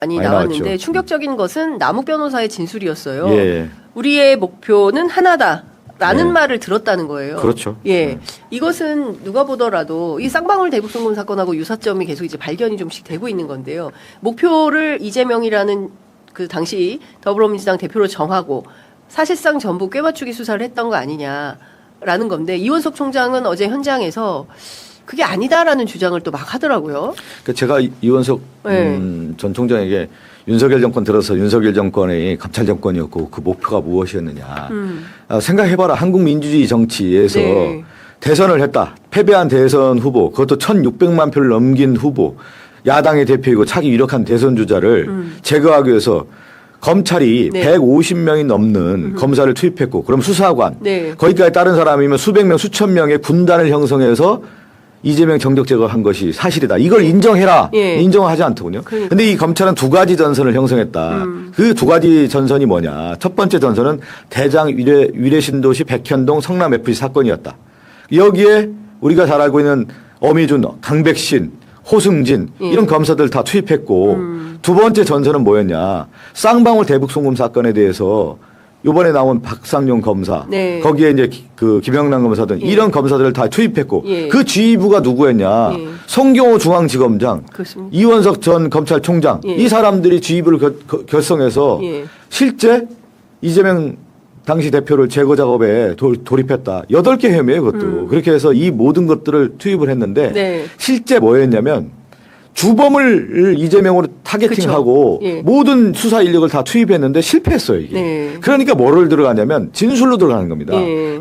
많이 나왔는데 나왔죠. 충격적인 것은 남욱 변호사의 진술이었어요. 예. 우리의 목표는 하나다라는 말을 들었다는 거예요. 그렇죠. 예, 이것은 누가 보더라도 이 쌍방울 대북송금 사건하고 유사점이 계속 이제 발견이 좀씩 되고 있는 건데요. 목표를 이재명이라는 그 당시 더불어민주당 대표로 정하고 사실상 전부 꿰맞추기 수사를 했던 거 아니냐라는 건데 이원석 총장은 어제 현장에서 그게 아니다라는 주장을 또 막 하더라고요. 그러니까 제가 이원석 전 총장에게 윤석열 정권 들어서 윤석열 정권이 감찰 정권이었고 그 목표가 무엇이었느냐. 생각해봐라. 한국 민주주의 정치에서 네. 대선을 했다. 패배한 대선 후보, 그것도 1,600만 표를 넘긴 후보, 야당의 대표이고 차기 유력한 대선 주자를 제거하기 위해서 검찰이 네. 150명이 넘는 검사를 투입했고, 그럼 수사관, 네. 거기까지 다른 사람이면 수백 명, 수천 명의 군단을 형성해서 이재명 정적 제거한 것이 사실이다. 이걸 인정해라. 예. 인정하지 않더군요. 그런데 이 검찰은 두 가지 전선을 형성했다. 그 두 가지 전선이 뭐냐. 첫 번째 전선은 대장 위례신도시 백현동 성남 FC 사건이었다. 여기에 우리가 잘 알고 있는 어미준, 강백신, 호승진 이런 검사들 다 투입했고 두 번째 전선은 뭐였냐. 쌍방울 대북송금 사건에 대해서 요번에 나온 박상용 검사, 네. 거기에 이제 그 김영란 검사 등 이런 검사들을 다 투입했고 그 지휘부가 누구였냐. 송경호 중앙지검장, 그렇습니다. 이원석 전 검찰총장 이 사람들이 지휘부를 결성해서 실제 이재명 당시 대표를 제거 작업에 돌입했다. 8개 혐의예요, 그것도. 그렇게 해서 이 모든 것들을 투입을 했는데 네. 실제 뭐였냐면 주범을 이재명으로 타겟팅하고 모든 수사 인력을 다 투입했는데 실패했어요, 이게. 네. 그러니까 뭐를 들어가냐면 진술로 들어가는 겁니다.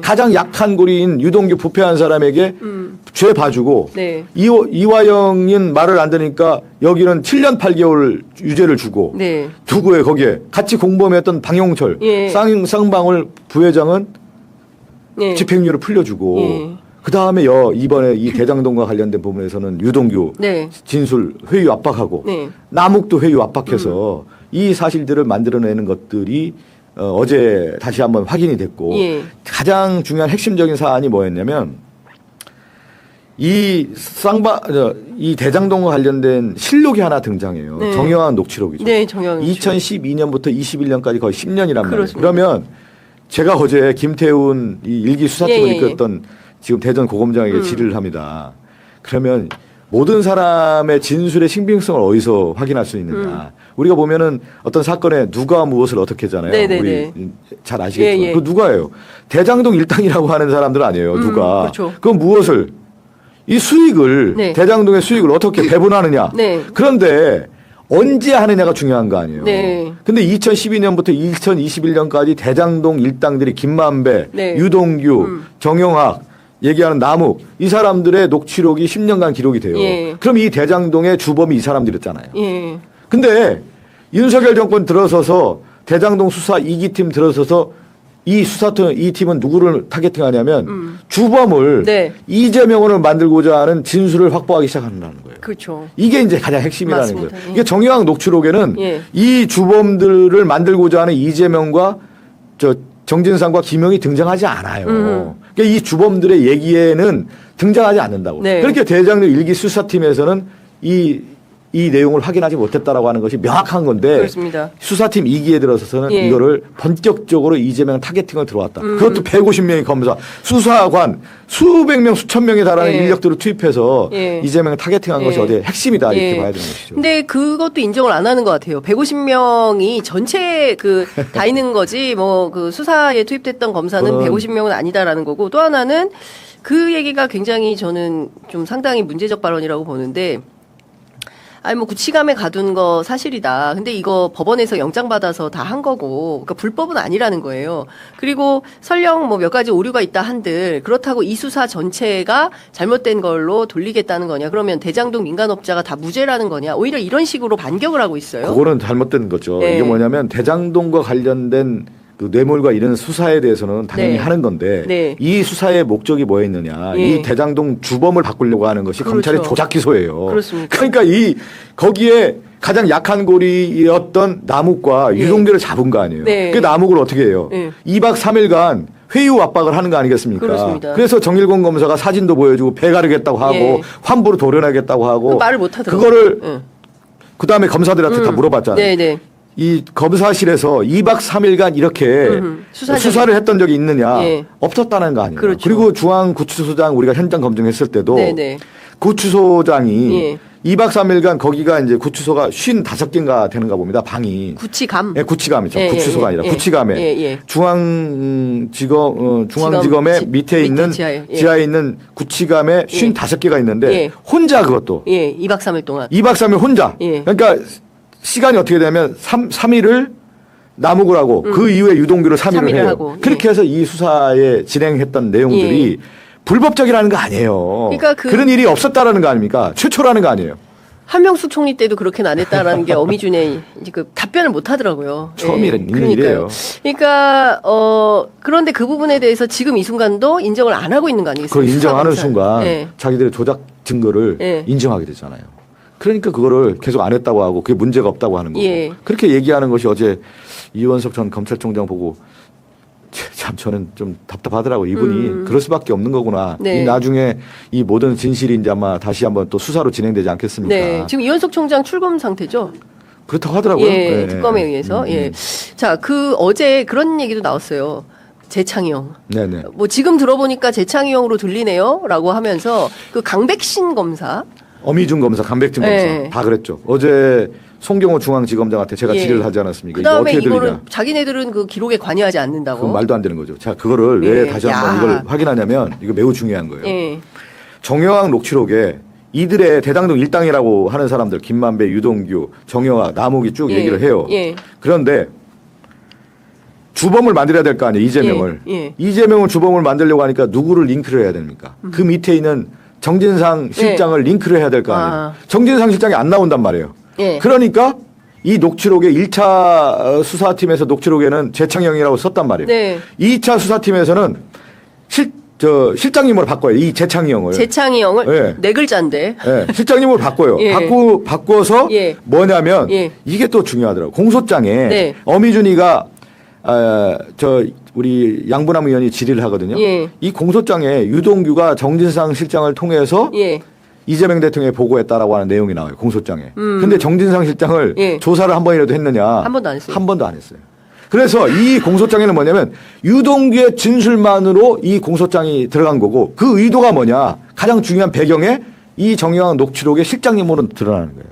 가장 약한 고리인 유동규 부패한 사람에게 죄 봐주고 이화영인 말을 안 들으니까 여기는 7년 8개월 유죄를 주고 누구에 거기에 같이 공범했던 방용철 쌍방울 부회장은 집행유예를 풀려주고 그 다음에 이번에 이 대장동과 관련된 부분에서는 유동규 진술 회유 압박하고 남욱도 회유 압박해서 이 사실들을 만들어내는 것들이 어제 다시 한번 확인이 됐고 가장 중요한 핵심적인 사안이 뭐였냐면 이 대장동과 관련된 실록이 하나 등장해요. 정영학 녹취록이죠. 네, 정영학 2012년부터 21년까지 거의 10년이란 말이에요. 그러면 제가 어제 김태훈 이 일기 수사팀을 이끌었던 지금 대전 고검장에게 질의를 합니다. 그러면 모든 사람의 진술의 신빙성을 어디서 확인할 수 있느냐. 우리가 보면은 어떤 사건에 누가 무엇을 어떻게 하잖아요. 우리 잘 아시겠죠. 그 누가예요? 대장동 일당이라고 하는 사람들 아니에요. 누가. 그렇죠. 그럼 무엇을 이 수익을 대장동의 수익을 어떻게 배분하느냐. 그런데 언제 하느냐가 중요한 거 아니에요. 근데 2012년부터 2021년까지 대장동 일당들이 김만배, 유동규, 정영학 얘기하는 남욱 이 사람들의 녹취록이 10년간 기록이 돼요. 그럼 이 대장동의 주범이 이 사람들이었잖아요. 근데 윤석열 정권 들어서서 대장동 수사 2기팀 들어서서 이 팀은 누구를 타겟팅하냐면 주범을 이재명을 만들고자 하는 진술을 확보하기 시작한다는 거예요. 그렇죠. 이게 이제 가장 핵심이라는 맞습니다. 거예요. 이게 정영학 녹취록에는 이 주범들을 만들고자 하는 이재명과 정진상과 김영이 등장하지 않아요. 그러니까 이 주범들의 얘기에는 등장하지 않는다고. 그렇게 대장동 일기 수사팀에서는 이 내용을 확인하지 못했다라고 하는 것이 명확한 건데 그렇습니다. 수사팀 2기에 들어서서는 이거를 본격적으로 이재명 타겟팅을 들어왔다. 그것도 150명의 검사, 수사관, 수백 명, 수천 명에 달하는 인력들을 투입해서 이재명을 타겟팅한 것이 어디에 핵심이다 이렇게 봐야 되는 것이죠. 근데 그것도 인정을 안 하는 것 같아요. 150명이 전체 다 있는 거지 뭐 그 수사에 투입됐던 검사는 150명은 아니다라는 거고 또 하나는 그 얘기가 굉장히 저는 좀 상당히 문제적 발언이라고 보는데 뭐 구치감에 가둔 거 사실이다. 근데 이거 법원에서 영장 받아서 다 한 거고, 그러니까 불법은 아니라는 거예요. 그리고 설령 뭐 몇 가지 오류가 있다 한들 그렇다고 이 수사 전체가 잘못된 걸로 돌리겠다는 거냐? 그러면 대장동 민간업자가 다 무죄라는 거냐? 오히려 이런 식으로 반격을 하고 있어요. 그거는 잘못된 거죠. 이게 뭐냐면 대장동과 관련된 그 뇌물과 이런 수사에 대해서는 당연히 하는 건데 이 수사의 목적이 뭐였느냐. 이 대장동 주범을 바꾸려고 하는 것이 검찰의 조작 기소예요. 그렇습니다. 그러니까 거기에 가장 약한 고리였던 남욱과 유동규를 잡은 거 아니에요. 그 남욱을 어떻게 해요? 2박 3일간 회유 압박을 하는 거 아니겠습니까? 그렇습니다. 그래서 정일공 검사가 사진도 보여주고 배 가르겠다고 하고 환부로 도려내겠다고 하고 말을 못 하더라고요. 그거를 그다음에 검사들한테 다 물어봤잖아요. 네네. 이 검사실에서 2박 3일간 이렇게 수사를 했던 적이 있느냐. 예. 없었다는 거 아니에요. 그렇죠. 그리고 중앙구치소장 우리가 현장 검증했을 때도 네네. 구치소장이 예. 2박 3일간 거기가 이제 구치소가 55개인가 되는가 봅니다. 방이. 구치감. 예, 구치감이죠. 예, 구치소가 예, 아니라 예. 구치감에 예, 예. 중앙지검의 밑에 있는 지하에 있는 구치감에 55개가 있는데 예. 혼자 그것도 예, 2박 3일 동안. 2박 3일 혼자. 예. 그러니까 시간이 어떻게 되면 3일을 남욱을 하고 그 이후에 유동규를 3일을 해요. 하고. 그렇게 해서 이 수사에 진행했던 내용들이 불법적이라는 거 아니에요. 그러니까 그런 일이 없었다라는 거 아닙니까? 최초라는 거 아니에요. 한명숙 총리 때도 그렇게는 안 했다라는 게 어미준의 이제 그 답변을 못 하더라고요. 처음 있는 그러니까요. 일이에요. 그러니까 그런데 그 부분에 대해서 지금 이 순간도 인정을 안 하고 있는 거 아니겠습니까? 그걸 인정하는 수사 순간 검찰. 예. 자기들의 조작 증거를 예. 인정하게 되잖아요. 그러니까 그거를 계속 안 했다고 하고 그게 문제가 없다고 하는 거고. 예. 그렇게 얘기하는 것이 어제 이원석 전 검찰총장 보고 참 저는 좀 답답하더라고. 이분이 그럴 수밖에 없는 거구나. 네. 이 나중에 이 모든 진실이 이제 아마 다시 한번 또 수사로 진행되지 않겠습니까? 네. 지금 이원석 총장 출검 상태죠? 그렇다고 하더라고요. 예, 네. 특검에 의해서. 예. 자, 어제 그런 얘기도 나왔어요. 재창이 형. 네네. 뭐 지금 들어보니까 재창이 형으로 들리네요. 라고 하면서 그 강백신 검사. 어미준 검사, 강백진 검사 네. 다 그랬죠. 어제 송경호 중앙지검장한테 제가 예. 질의를 하지 않았습니까? 그 이거 다음에 어떻게 이거를 들리냐? 자기네들은 그 기록에 관여하지 않는다고. 그건 말도 안 되는 거죠. 자, 그거를 왜 예. 다시 한번 야. 이걸 확인하냐면 이거 매우 중요한 거예요. 예. 정영학 녹취록에 이들의 대당동 일당이라고 하는 사람들 김만배, 유동규, 정영학, 남욱이 쭉 예. 얘기를 해요. 예. 그런데 주범을 만들어야 될 거 아니에요. 이재명을. 예. 예. 이재명을 주범을 만들려고 하니까 누구를 링크를 해야 됩니까? 그 밑에 있는 정진상 실장을 링크를 해야 될 거 아니에요. 아. 정진상 실장이 안 나온단 말이에요. 예. 그러니까 이 녹취록에 1차 수사팀에서 녹취록에는 재창영이라고 썼단 말이에요. 네. 2차 수사팀에서는 실장님으로 바꿔요. 이 재창이 형을. 재창이 형을 예. 네 글자인데. 예, 실장님으로 바꿔요. 예. 바꿔서 예. 뭐냐면 예. 이게 또 중요하더라고요. 공소장에 네. 어미준이가 우리 양분남 의원이 질의를 하거든요. 예. 이 공소장에 유동규가 정진상 실장을 통해서 예. 이재명 대통령에 보고했다라고 하는 내용이 나와요. 공소장에. 근데 정진상 실장을 예. 조사를 한 번이라도 했느냐? 한 번도 안 했어요. 한 번도 안 했어요. 그래서 이 공소장에는 뭐냐면 유동규의 진술만으로 이 공소장이 들어간 거고 그 의도가 뭐냐? 가장 중요한 배경에 이 정영학 녹취록의 실장님으로 드러나는 거예요.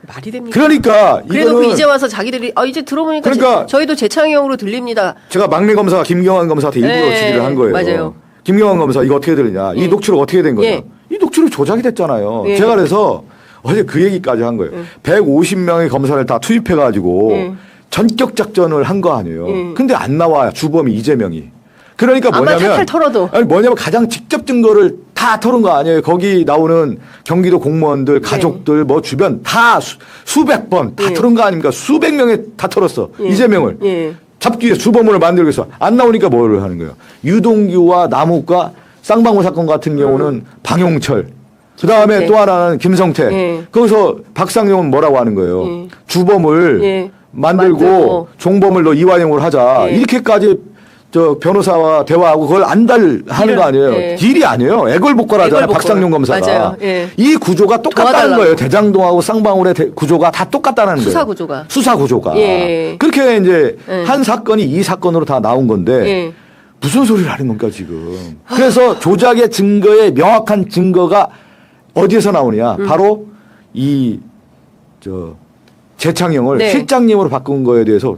말이 됩니까? 그러니까 그래놓고 이거는 이제 와서 자기들이 이제 들어보니까 그러니까 저희도 재창이 형으로 들립니다. 제가 막내 검사 김경환 검사한테 일부러 네, 질의를 한 거예요. 맞아요. 김경환 검사 이거 어떻게 들리냐? 이 녹취록 어떻게 된 거냐? 예. 이 녹취록 조작이 됐잖아요. 예. 제가 그래서 어제 그 얘기까지 한 거예요. 150명의 검사를 다 투입해가지고 예. 전격 작전을 한 거 아니에요. 예. 근데 안 나와요. 주범이 이재명이. 그러니까 아마 뭐냐면 탈탈 털어도. 아니 뭐냐면 가장 직접 증거를 다 털은 거 아니에요. 거기 나오는 경기도 공무원들, 가족들, 뭐 주변 다 수백 번 다 예. 털은 거 아닙니까? 수백 명에 다 털었어. 예. 이재명을. 예. 잡기 위해서 주범을 만들기 위해서 안 나오니까 뭘 하는 거예요. 유동규와 남욱과 쌍방울 사건 같은 경우는 방용철. 그 다음에 김성태. 또 하나는 김성태. 예. 거기서 박상용은 뭐라고 하는 거예요. 예. 주범을 예. 만들고 종범을 너 이완용을 하자. 예. 이렇게까지 저 변호사와 대화하고 그걸 하는 거 아니에요. 예. 딜이 아니에요. 애걸복걸하잖아요. 애걸복걸. 박상용 검사가. 맞아요. 예. 이 구조가 똑같다는 도와달라고. 거예요. 대장동하고 쌍방울의 구조가 다 똑같다는 거예요. 수사 구조가. 수사 구조가. 예. 그렇게 이제 예. 한 사건이 이 사건으로 다 나온 건데 예. 무슨 소리를 하는 겁니까 지금. 그래서 조작의 증거에 명확한 증거가 어디에서 나오느냐. 바로 재창형을 네. 실장님으로 바꾼 거에 대해서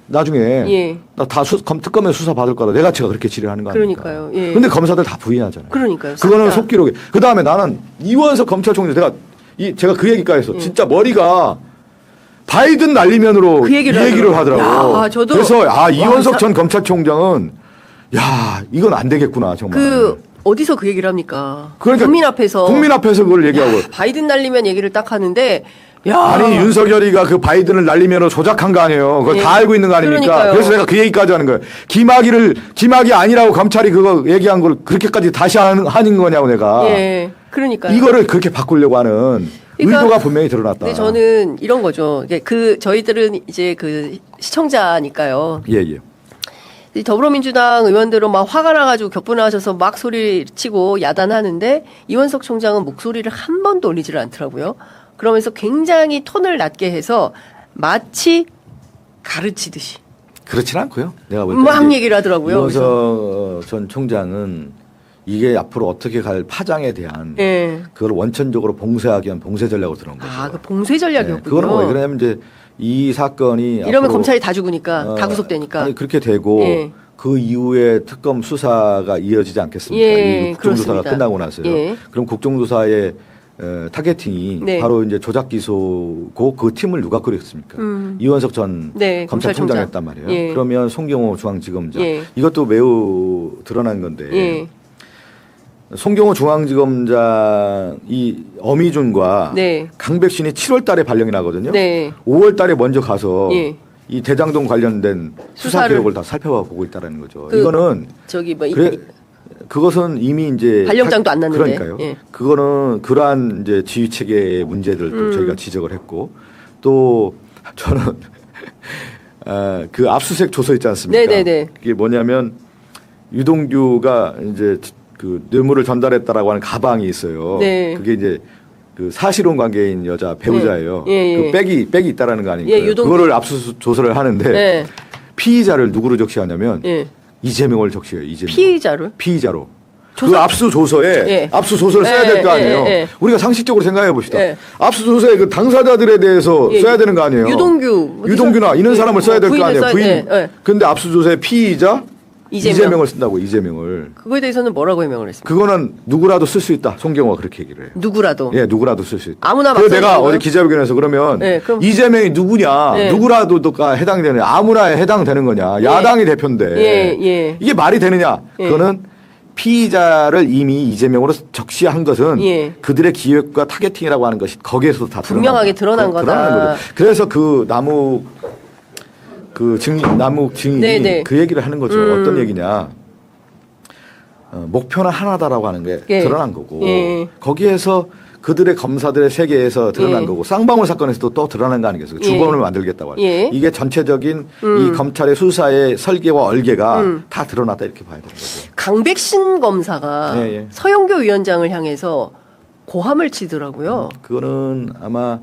나중에 예. 나 다 특검에 수사 받을 거다. 내가 제가 그렇게 질의하는 거 아닙니까? 그러니까요. 예. 근데 검사들 다 부인하잖아요. 그러니까요. 그거는 싹 다. 속기록에. 그 다음에 나는 이원석 검찰총장 제가 그 얘기까지 했어. 진짜 머리가 바이든 날리면으로 그 이 얘기를 얘기를 하더라고요. 하더라고. 야, 저도 그래서 이원석 와, 전 검찰총장은 야 이건 안 되겠구나 정말. 어디서 그 얘기를 합니까? 그러니까 국민 앞에서. 국민 앞에서 그걸 얘기하고. 바이든 날리면 얘기를 딱 하는데 야. 아니 윤석열이가 그 바이든을 날리면서 조작한 거 아니에요. 그걸 예. 다 알고 있는 거 아닙니까? 그러니까요. 그래서 내가 그 얘기까지 하는 거예요. 김학이 아니라고 검찰이 그거 얘기한 걸 그렇게까지 다시 하는 거냐고 내가. 예. 그러니까요. 이거를 그렇게 바꾸려고 하는 그러니까 의도가 분명히 드러났다. 근데 저는 이런 거죠. 저희들은 이제 시청자니까요. 예, 예. 이 더불어민주당 의원들은 막 화가 나가지고 격분하셔서 막 소리 치고 야단하는데 이원석 총장은 목소리를 한 번도 올리지를 않더라고요. 그러면서 굉장히 톤을 낮게 해서 마치 가르치듯이 그렇진 않고요. 내가 볼 막 얘기를 하더라고요. 이원석 전 총장은 이게 앞으로 어떻게 갈 파장에 대한 예. 그걸 원천적으로 봉쇄하기 위한 봉쇄 전략으로 들어온 거죠. 아, 그 봉쇄 전략이었군요. 그거는 뭐 그러냐면 이제 이 사건이 이러면 검찰이 다 죽으니까 다 구속되니까. 아니 그렇게 되고 예. 그 이후에 특검 수사가 이어지지 않겠습니까? 예, 이 국정조사가 그렇습니다. 끝나고 나서요. 예. 그럼 국정조사의 타겟팅이 네. 바로 이제 조작 기소고 그 팀을 누가 꾸렸습니까? 이원석 전 네, 검찰총장이었단 말이에요. 예. 그러면 송경호 중앙지검장 예. 이것도 매우 드러난 건데 예. 송경호 중앙지검장 이 어미준과 네. 강백신이 7월 달에 발령이 나거든요. 네. 5월 달에 먼저 가서 예. 이 대장동 관련된 수사 수사를- 기록을 다 살펴보고 있다는 거죠. 그 이거는 저기 뭐 그래 그것은 이미 이제 발령장도 안 났는데. 그러니까요. 예. 그거는 그러한 이제 지휘 체계의 문제들도 저희가 지적을 했고 또 저는 그 압수수색 조서 있지 않습니까? 네네네. 이게 뭐냐면 유동규가 이제 그 뇌물을 전달했다라고 하는 가방이 있어요. 네. 그게 이제 그 사실혼 관계인 여자 배우자예요. 예, 예. 그 백이 있다라는 거 아닙니까? 예, 유동규. 그거를 압수조사를 하는데 네. 피의자를 누구로 적시하냐면 예. 이재명을 적시해요. 이재명. 피의자를 피의자로. 그 조사- 압수조서에 예. 압수조서를 써야 될 거 아니에요. 우리가 상식적으로 생각해 봅시다. 예. 압수조서에 그 당사자들에 대해서 예. 써야 되는 거 아니에요. 예. 유동규나 이런 사람을 써야 될 거 부인을 아니에요. 써야- 부인. 예, 예. 근데 압수조서에 피의자 이재명. 이재명을 쓴다고 이재명을. 그거에 대해서는 뭐라고 해명을 했습니까? 그거는 누구라도 쓸 수 있다. 송경호가 그렇게 얘기를 해요. 누구라도. 예, 누구라도 쓸 수 있다. 아무나 막 그래서 써도 내가 되는 어제 거예요? 기자회견에서 그러면 예, 그럼- 이재명이 누구냐, 예. 누구라도가 해당되는 아무나 해당되는 거냐, 예. 야당이 대표인데 예, 예. 이게 말이 되느냐? 예. 그거는 피의자를 이미 이재명으로 적시한 것은 예. 그들의 기획과 타겟팅이라고 하는 것이 거기에서도 다 분명하게 드러난 거다. 거죠. 그래서 그 남욱 증인이 네네. 그 얘기를 하는 거죠. 어떤 얘기냐? 목표는 하나다라고 하는 게 예. 드러난 거고 예. 거기에서 그들의 검사들의 세계에서 드러난 예. 거고 쌍방울 사건에서도 또 드러난 거 아니겠어요? 예. 주범을 만들겠다고 하는 예. 이게 전체적인 이 검찰의 수사의 설계와 얼개가 다 드러났다 이렇게 봐야 되는 거죠. 강백신 검사가 예, 예. 서영교 위원장을 향해서 고함을 치더라고요. 그거는 아마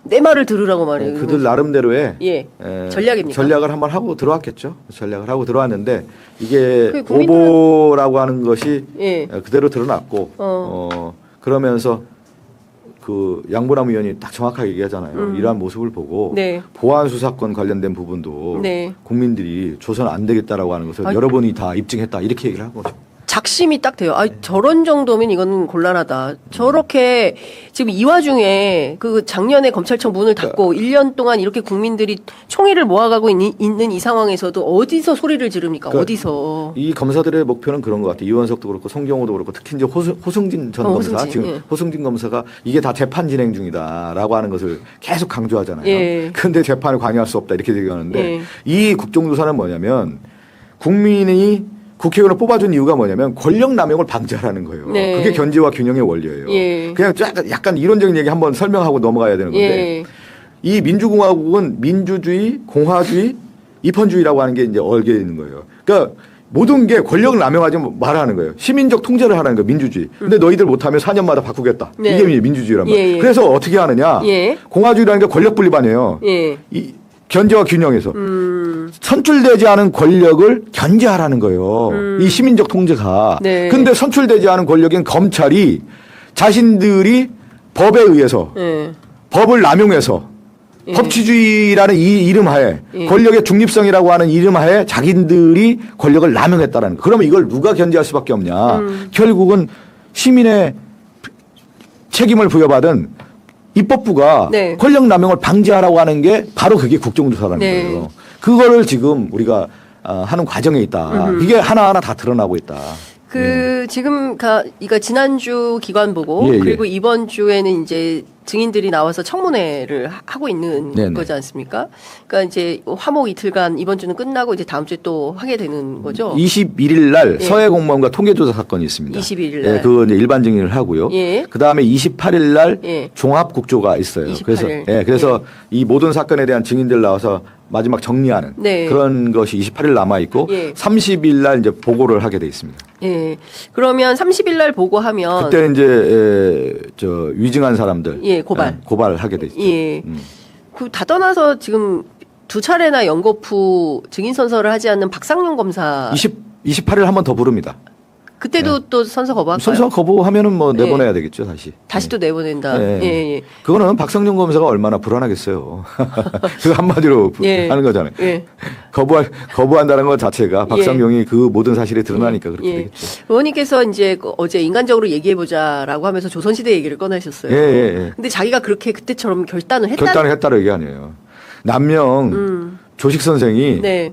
내 말을 들으라고 말이에요. 그들 나름대로의 예. 전략입니까? 전략을 한번 하고 들어왔겠죠. 전략을 하고 들어왔는데 이게 그 국민들은- 오보라고 하는 것이 예. 그대로 드러났고 그러면서 그 양보남 의원이 딱 정확하게 얘기하잖아요. 이러한 모습을 보고 네. 보안 수사권 관련된 부분도 네. 국민들이 줘서는 안 되겠다라고 하는 것을 아니, 여러분이 다 입증했다 이렇게 얘기를 한 거죠. 작심이 딱 돼요. 아, 저런 정도면 이건 곤란하다. 저렇게 지금 이 와중에 그 작년에 검찰청 문을 닫고 1년 동안 이렇게 국민들이 총의를 모아가고 있는 이 상황에서도 어디서 소리를 지릅니까? 그러니까 어디서? 이 검사들의 목표는 그런 것 같아요. 이원석도 그렇고 송경호도 그렇고 특히 이제 호승진 전 검사 호승진, 지금 예. 호승진 검사가 이게 다 재판 진행 중이다라고 하는 것을 계속 강조하잖아요. 예. 그런데 재판에 관여할 수 없다 이렇게 얘기하는데 예. 이 국정조사는 뭐냐면 국민이 국회의원을 뽑아준 이유가 뭐냐면 권력 남용을 방지하라는 거예요. 네. 그게 견제와 균형의 원리예요. 예. 그냥 약간 이론적인 얘기 한번 설명하고 넘어가야 되는 건데 예. 이 민주공화국은 민주주의, 공화주의, 입헌주의라고 하는 게 이제 얽혀 있는 거예요. 그러니까 모든 게 권력을 남용하지 말하는 거예요. 시민적 통제를 하라는 거예요. 민주주의. 근데 너희들 못하면 4년마다 바꾸겠다. 네. 이게 민주주의란 말이에요. 예, 예. 그래서 어떻게 하느냐. 예. 공화주의라는 게 권력 분립아니에요. 예. 이 견제와 균형에서 선출되지 않은 권력을 견제하라는 거예요. 이 시민적 통제가. 네. 근데 선출되지 않은 권력인 검찰이 자신들이 법에 의해서 예. 법을 남용해서 예. 법치주의라는 이 이름하에 예. 권력의 중립성이라고 하는 이름하에 자기들이 권력을 남용했다는 거. 그러면 이걸 누가 견제할 수밖에 없냐. 결국은 시민의 책임을 부여받은 입법부가 네. 권력 남용을 방지하라고 하는 게 바로 그게 국정조사라는 네. 거예요. 그거를 지금 우리가 하는 과정에 있다. 이게 하나하나 다 드러나고 있다. 지금 이거 지난주 기관 보고 예, 예. 그리고 이번 주에는 이제 증인들이 나와서 청문회를 하고 있는 네네. 거지 않습니까? 그러니까 이제 화목 이틀간 이번 주는 끝나고 이제 다음 주에 또 하게 되는 거죠. 21일 날 예. 서해 공무원과 통계조사 사건이 있습니다. 21일 날. 예, 그거 이제 일반 증인을 하고요. 예. 그 다음에 28일 날 예. 종합국조가 있어요. 28일. 그래서 이 모든 사건에 대한 증인들 나와서 마지막 정리하는 네. 그런 것이 28일 남아 있고 예. 30일 날 이제 보고를 하게 돼 있습니다. 예. 그러면 30일 날 보고하면 그때는 이제 저 위증한 사람들, 예. 예, 고발. 네, 고발하게 돼 있죠. 예. 그 다 떠나서 지금 두 차례나 연거 후 증인 선서를 하지 않는 박상용 검사 28일 한 번 더 부릅니다. 그때도 또 선서 거부할까요? 선서 거부하면은 뭐 내보내야 되겠죠, 다시. 다시 또 내보낸다. 예. 예. 그거는 박성용 검사가 얼마나 불안하겠어요. 그 한마디로 예. 하는 거잖아요. 예. 거부한다는 것 자체가 박성용이 그 모든 사실이 드러나니까 그렇게 되겠죠. 의원님께서 이제 어제 인간적으로 얘기해보자라고 하면서 조선시대 얘기를 꺼내셨어요. 예. 근데 자기가 그렇게 그때처럼 결단을 했다. 결단을 했다는 얘기 아니에요. 남명 조식 선생이 네.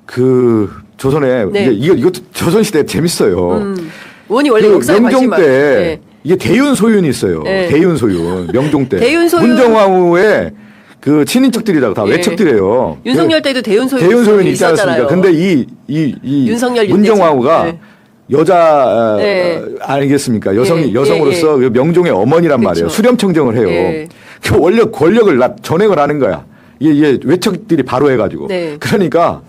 그 조선에 네. 이것도 조선시대 재밌어요. 의원이 원래 그 역사에 관심이 명종 때 많아요. 네. 이게 대윤소윤이 있어요. 네. 대윤소윤 명종 때. 대윤소윤. 문정왕후의 그 친인척들이라고 다 예. 외척들이에요. 윤석열 때도 대윤소윤 대윤소윤이 있지 않습니까? 있었잖아요. 근데 이 윤석열 문정왕후가 네. 여자 네. 아니겠습니까? 예. 여성으로서 그 명종의 어머니란 그쵸. 말이에요. 수렴청정을 해요. 예. 그 원래 권력을 전행을 하는 거야. 이게 외척들이 바로 해가지고. 네. 그러니까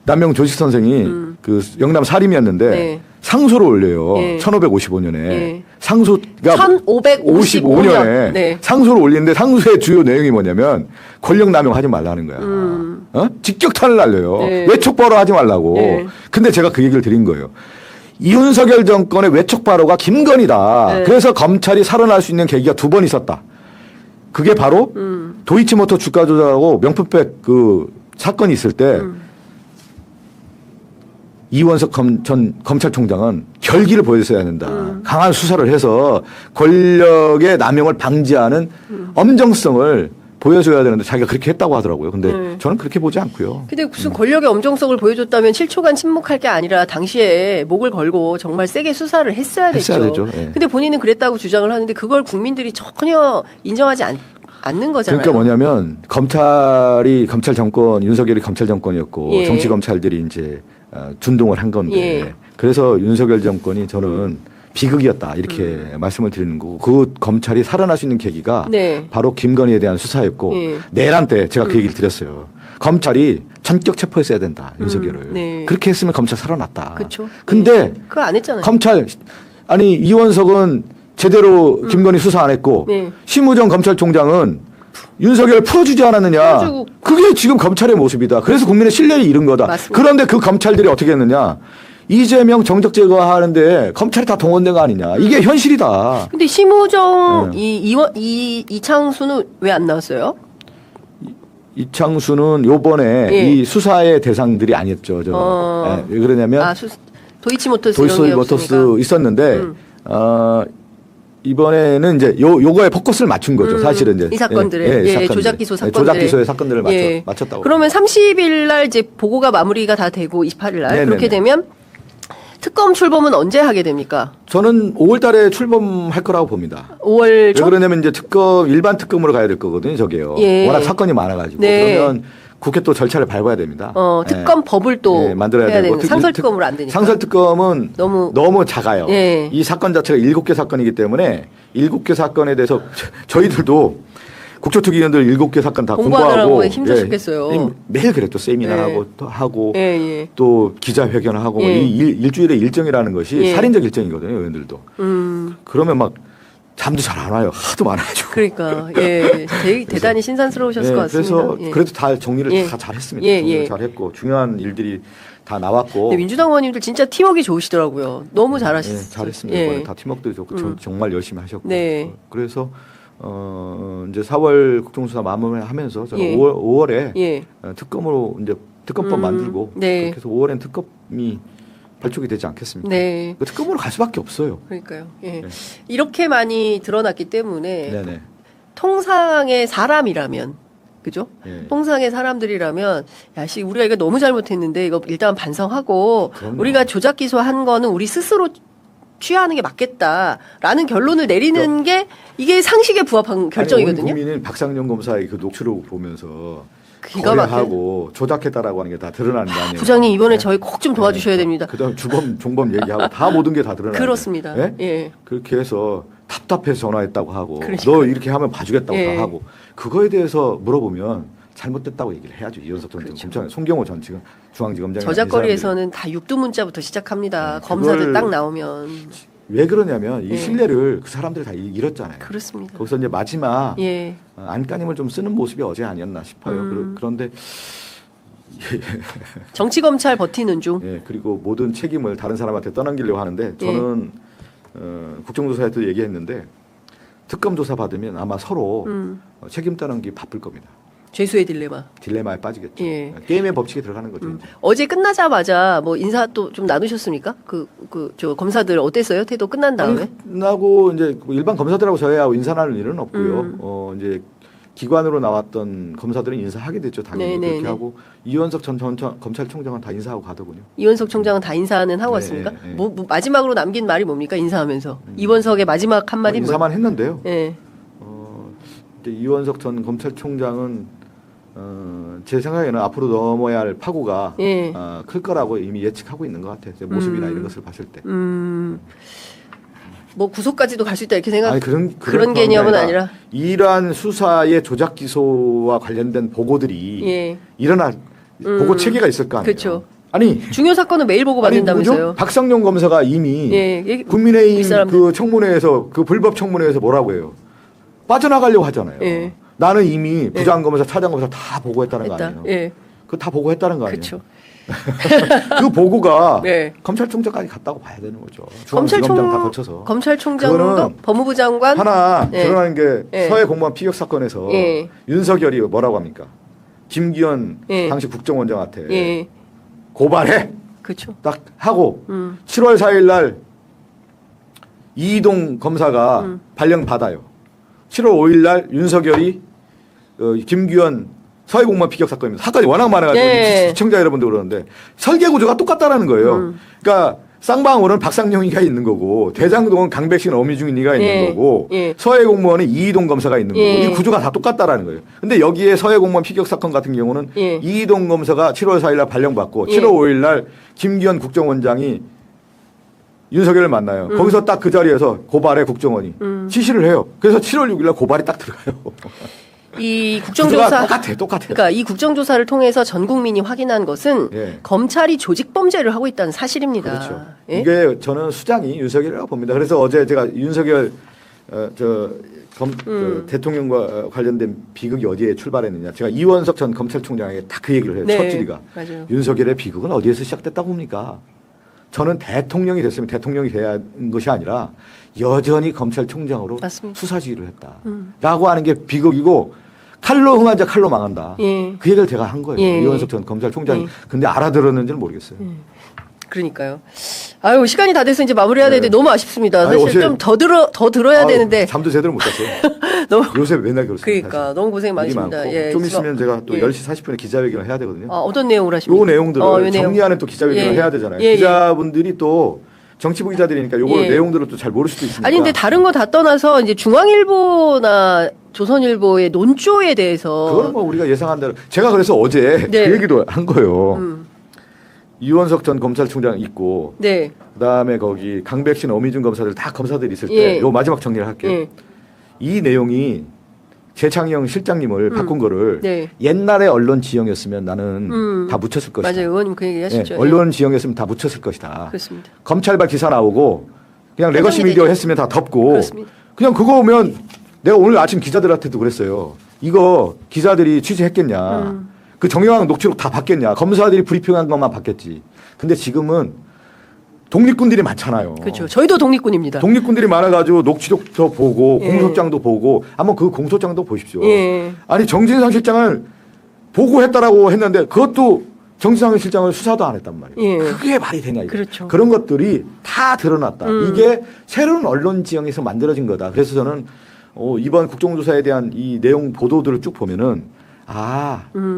남명 조식 선생이 그 영남 사림이었는데 네. 상소를 올려요. 예. 1555년에 예. 상소가 1555년. 네. 상소를 올리는데 상소의 주요 내용이 뭐냐면 권력 남용하지 말라는 거야. 직격탄을 날려요. 네. 외척 발언 하지 말라고. 네. 근데 제가 그 얘기를 드린 거예요. 이윤석열 정권의 외척 발언가 김건희다. 네. 그래서 검찰이 살아날 수 있는 계기가 두 번 있었다. 그게 바로 도이치모터 주가 조작하고 명품백 그 사건이 있을 때 이원석 전 검찰총장은 결기를 보였어야 된다. 강한 수사를 해서 권력의 남용을 방지하는 엄정성을 보여줘야 되는데 자기가 그렇게 했다고 하더라고요. 근데 저는 그렇게 보지 않고요. 근데 무슨 권력의 엄정성을 보여줬다면 7초간 침묵할 게 아니라 당시에 목을 걸고 정말 세게 수사를 했어야 되죠. 예. 근데 본인은 그랬다고 주장을 하는데 그걸 국민들이 전혀 인정하지 않는 거잖아요. 그러니까 뭐냐면 검찰 정권, 윤석열이 검찰 정권이었고 예. 정치 검찰들이 이제 준동을 한 건데 예. 그래서 윤석열 정권이 저는 비극이었다 이렇게 말씀을 드리는 거고 그 검찰이 살아날 수 있는 계기가 네. 바로 김건희에 대한 수사였고 예. 내란 때 제가 그 얘기를 드렸어요. 검찰이 전격 체포했어야 된다 윤석열을. 네. 그렇게 했으면 검찰 살아났다. 그렇죠. 근데 그거 안 했잖아요. 검찰 아니 이원석은 제대로 김건희 수사 안 했고 네. 심우정 검찰총장은 윤석열 풀어주지 않았느냐. 풀어주고. 그게 지금 검찰의 모습이다. 그래서 국민의 신뢰를 잃은 거다. 맞습니다. 그런데 그 검찰들이 어떻게 했느냐. 이재명 정적 제거하는데 검찰이 다 동원된 거 아니냐. 이게 현실이다. 근데 심우정 이창수는 왜 안 나왔어요? 이창수는 요번에 예. 이 수사의 대상들이 아니었죠. 왜 그러냐면 도이치모터스 도이치모터스 있었는데 이번에는 이제 요거에 포커스를 맞춘 거죠. 사실은 이제 이 사건들을 사건들. 조작 기소 사건들 조작 기소의 사건들을 맞췄다고. 그러면 30일 날 이제 보고가 마무리가 다 되고 28일 날 네네네. 그렇게 되면 특검 출범은 언제 하게 됩니까? 저는 5월 달에 출범할 거라고 봅니다. 5월 왜 초? 그러냐면 이제 일반 특검으로 가야 될 거거든요, 저게요. 예. 워낙 사건이 많아가지고. 네. 그러면 국회 또 절차를 밟아야 됩니다. 특검법을 또 만들어야 해야 되고. 되는 상설특검으로 안 되니까. 상설특검은 너무 작아요. 예. 이 사건 자체가 7개 사건이기 때문에 7개 사건에 대해서 저희들도 국조특위위원들 7개 사건 다 공부하고 힘드셨겠어요. 매일 그랬죠. 세미나하고 또 하고 또 기자회견하고 일주일의 일정이라는 것이 살인적 일정이거든요. 의원들도. 그러면 막 잠도 잘 안 와요. 하도 많아가지고. 그러니까 대단히 신선스러우셨을 것 같습니다. 그래서 그래도 다 정리를 다 잘했습니다. 정리를 잘했고 중요한 일들이 다 나왔고. 민주당 의원님들 진짜 팀워크 좋으시더라고요. 너무 잘하셨어요. 잘했습니다. 이번에 다 팀워크도 좋고 정말 열심히 하셨고. 그래서 이제 4월 국정수사 마무리하면서 저는 5월에 특검으로 이제 특검법 만들고 그렇게 해서 5월엔 특검이 발족이 되지 않겠습니까? 네. 그 특검으로 갈 수밖에 없어요. 그러니까요. 이렇게 많이 드러났기 때문에 통상의 사람이라면 그죠? 통상의 사람들이라면 우리가 이거 너무 잘못했는데 이거 일단 반성하고 그럼요. 우리가 조작 기소한 거는 우리 스스로 취하는 게 맞겠다라는 결론을 내리는 게 이게 상식에 부합한 결정이거든요. 온 국민은 박상용 검사의 그 녹취록을 보면서 기가 거래하고 조작했다라고 하는 게 다 드러나는 거 아니에요? 부장님 이번에 저희 꼭 좀 도와주셔야 됩니다. 그다음 주범, 종범 얘기하고 다 모든 게 다 드러나요. 그렇습니다. 그렇게 해서 답답해서 전화했다고 하고 그러니까요. 너 이렇게 하면 봐주겠다고 다 하고 그거에 대해서 물어보면 잘못됐다고 얘기를 해야죠. 이현석 전 검찰, 송경호 전 중앙지검장이 저작거리에서는 다 육두문자부터 시작합니다. 검사들 딱 나오면 왜 그러냐면 이 신뢰를 그 사람들이 다 잃었잖아요. 그렇습니다. 거기서 이제 마지막 예. 안간힘을 좀 쓰는 모습이 어제 아니었나 싶어요. 그런데 정치 검찰 버티는 중. 예, 그리고 모든 책임을 다른 사람한테 떠넘기려고 하는데 저는 국정조사에도 얘기했는데 특검 조사 받으면 아마 서로 책임 떠넘기 바쁠 겁니다. 죄수의 딜레마. 딜레마에 빠지겠죠. 예. 게임의 법칙에 들어가는 거죠. 이제. 어제 끝나자마자 뭐 인사 또 좀 나누셨습니까? 저 검사들 어땠어요? 태도 끝난 다음에? 끝나고 이제 일반 검사들하고 저희하고 인사 나눌 일은 없고요. 이제 기관으로 나왔던 검사들은 인사하게 됐죠. 당연히 네네네. 그렇게 하고 이원석 전 검찰총장은 다 인사하고 가더군요. 이원석 총장은 다 인사는 하고 네, 왔습니까? 네. 뭐 마지막으로 남긴 말이 뭡니까? 인사하면서. 이원석의 마지막 한마디 인사만 했는데요. 예. 이제 이원석 전 검찰총장은 제 생각에는 앞으로 넘어야 할 파고가 예. 클 거라고 이미 예측하고 있는 것 같아요. 제 모습이나 이런 것을 봤을 때. 뭐 구속까지도 갈 수 있다 이렇게 생각. 아니, 그런 개념은 아니라. 이러한 수사의 조작 기소와 관련된 보고들이 예. 일어날 보고 체계가 있을 거 아니에요. 그렇죠. 아니 중요 사건은 매일 보고 아니, 받는다면서요. 뭐죠? 박상용 검사가 이미 예. 국민의힘 그 청문회에서 그 불법 청문회에서 뭐라고 해요? 빠져나가려고 하잖아요. 예. 나는 이미 부장검사, 차장검사 다 보고했다는 거 아니에요? 예. 그거 다 보고했다는 거 아니에요? 그렇죠. 그 보고가 네. 검찰총장까지 갔다고 봐야 되는 거죠. 중앙지검장 다 거쳐서. 검찰총장도 그거는 법무부 장관 하나 네. 드러나는 게 네. 서해 공무원 피격 사건에서 예. 윤석열이 뭐라고 합니까? 김기현 예. 당시 국정원장한테 예. 고발해 그렇죠. 딱 하고 7월 4일 날 이동 검사가 발령 받아요. 7월 5일 날 윤석열이 김기현 서해 공무원 피격 사건입니다. 사건이 워낙 많아가지고 네. 시청자 여러분들 그러는데 설계 구조가 똑같다라는 거예요. 그러니까 쌍방울은 박상용이가 있는 거고 대장동은 강백신 어미중이가 있는 예. 거고 예. 서해 공무원은 이이동 검사가 있는 거고 예. 이 구조가 다 똑같다라는 거예요. 근데 여기에 서해 공무원 피격 사건 같은 경우는 예. 이이동 검사가 7월 4일 날 발령받고 예. 7월 5일 날 김기현 국정원장이 윤석열을 만나요. 거기서 딱 그 자리에서 고발해 국정원이 지시를 해요. 그래서 7월 6일 날 고발이 딱 들어가요. 이 구조가 국정조사 똑같아요. 그러니까 이 국정조사를 통해서 전 국민이 확인한 것은 예. 검찰이 조직 범죄를 하고 있다는 사실입니다. 그렇죠. 예? 이게 저는 수장이 윤석열이라고 봅니다. 그래서 어제 제가 윤석열 대통령과 관련된 비극이 어디에 출발했느냐. 제가 이원석 전 검찰총장에게 딱 그 얘기를 해요. 네. 첫 줄이가. 맞아요. 윤석열의 비극은 어디에서 시작됐다고 봅니까? 저는 대통령이 됐으면 대통령이 돼야 하는 것이 아니라 여전히 검찰총장으로 맞습니다. 수사지휘를 했다라고 하는 게 비극이고 칼로 흥한 자 칼로 망한다. 예. 그 얘기를 제가 한 거예요. 예. 이원석 전 검찰총장이. 예. 근데 알아들었는지는 모르겠어요. 그러니까요. 아유 시간이 다 돼서 이제 마무리해야 되는데 너무 아쉽습니다. 아니, 사실 어제- 좀 더 들어야 아유, 되는데 잠도 제대로 못 잤어요. 너무 요새 맨날 그렇습니다. 그러니까 사실. 너무 고생 일이 많으십니다. 많고 예, 좀 있으면 제가 또 예. 10시 40분에 기자회견을 해야 되거든요. 어떤 내용을 하십니까? 요 내용들을 요 내용. 정리하는 또 기자회견을 예. 해야 되잖아요. 예, 예. 기자분들이 또 정치부 기자들이니까 요거 예. 내용들을 또 잘 모를 수도 있으니까. 아니 근데 다른 거 다 떠나서 이제 중앙일보나 조선일보의 논조에 대해서 그거는 뭐 우리가 예상한 대로 제가 그래서 어제 네. 그 얘기도 한 거예요. 이원석 전 검찰총장 있고 네. 그다음에 거기 강백신 어미준 검사들 다 검사들이 있을 예. 때 요 마지막 정리를 할게요. 예. 이 내용이 재창영 실장님을 바꾼 거를 네. 옛날에 언론 지형이었으면 나는 다 묻혔을 것이다. 맞아요. 의원님 그 얘기 하셨죠. 예, 언론 지형이었으면 다 묻혔을 것이다. 그렇습니다. 검찰발 기사 나오고 그냥 레거시 회전이 미디어 되죠. 했으면 다 덮고 그렇습니다. 그냥 그거 오면 내가 오늘 아침 기자들한테도 그랬어요. 이거 기자들이 취재했겠냐. 그 정영학 녹취록 다 받겠냐. 검사들이 브리핑한 것만 받겠지. 근데 지금은 독립군들이 많잖아요. 그렇죠. 저희도 독립군입니다. 독립군들이 많아가지고 녹취록도 보고 예. 공소장도 보고 한번 그 공소장도 보십시오. 예. 아니 정진상 실장을 보고했다라고 했는데 그것도 정진상 실장을 수사도 안 했단 말이에요. 예. 그게 말이 되냐 이거. 그렇죠. 그런 것들이 다 드러났다. 이게 새로운 언론 지형에서 만들어진 거다. 그래서 저는 이번 국정조사에 대한 이 내용 보도들을 쭉 보면은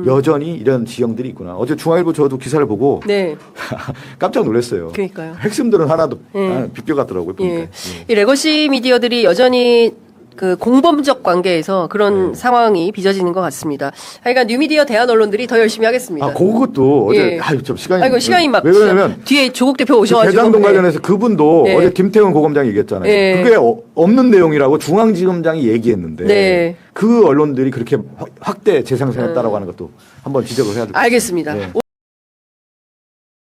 여전히 이런 지형들이 있구나. 어제 중앙일보 저도 기사를 보고 네. 깜짝 놀랐어요. 그러니까요. 핵심들은 하나도 예. 비껴갔더라고요. 보니까. 예. 이 레거시 미디어들이 여전히 그 공범적 관계에서 그런 상황이 빚어지는 것 같습니다. 하여간 뉴미디어 대한 언론들이 더 열심히 하겠습니다. 그것도 어제 예. 좀 시간이 아이고 시간이 막 왜 그러냐면 뒤에 조국 대표 오셔가지고 대장동 예. 관련해서 그분도 네. 어제 김태훈 고검장이 얘기했잖아요. 네. 그게 없는 내용이라고 중앙지검장이 얘기했는데 네. 그 언론들이 그렇게 확대 재생산했다라고 하는 것도 한번 지적을 해야 될 것 같습니다. 알겠습니다. 네.